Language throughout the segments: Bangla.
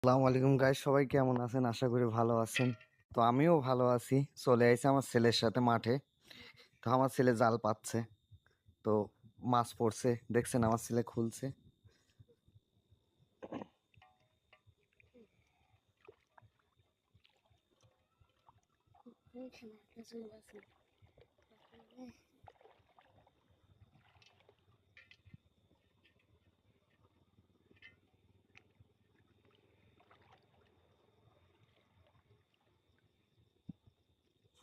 আসসালামু আলাইকুম গাইস, সবাই কেমন আছেন? আশা করি ভালো আছেন। তো আমিও ভালো আছি। চলে আইছি আমার ছেলের সাথে মাঠে। তো আমার ছেলে জাল পাচ্ছে, তো মাছ পড়ছে, দেখছেন আমার ছেলে খুলছে।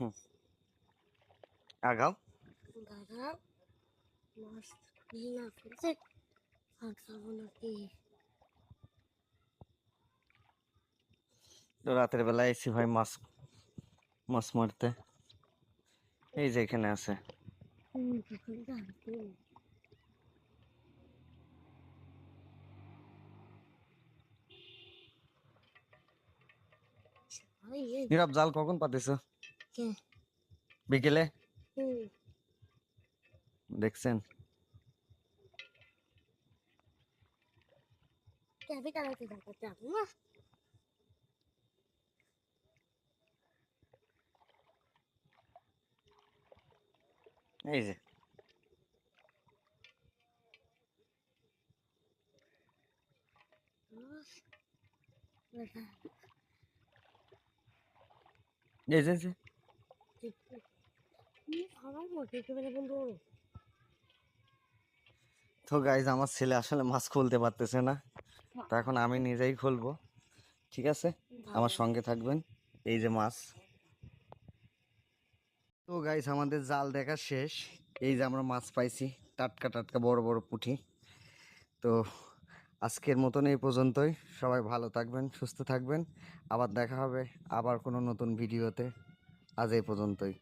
হুম, আগাও। দাদা মাছ না ফেলছে আর খাবো নাকি? তো রাতের বেলা এসি ভাই মাছ মাছ মারতে। এই যে এখানে আছে। নীরব, জাল কখন পাতেছো? বিকেলে। দেখছেন? ক্যাফে চালাতে থাকতে যাবো না। এই যে এই যে এই যে। খাবার মতো একেবারে বন্ধু। তো গাইজ, আমার ছেলে আসলে মাছ খুলতে পারতেছে না, তো এখন আমি নিজেই খুলবো। ঠিক আছে, আমার সঙ্গে থাকবেন। এই যে মাছ। তো গাইস, আমাদের জাল দেখা শেষ। এই যে আমরা মাছ পাইছি, টাটকা টাটকা বড় বড় পুঁটি। তো আজকের মতন এই পর্যন্তই। সবাই ভালো থাকবেন, সুস্থ থাকবেন। আবার দেখা হবে আবার কোনো নতুন ভিডিওতে। আজ এই পর্যন্তই।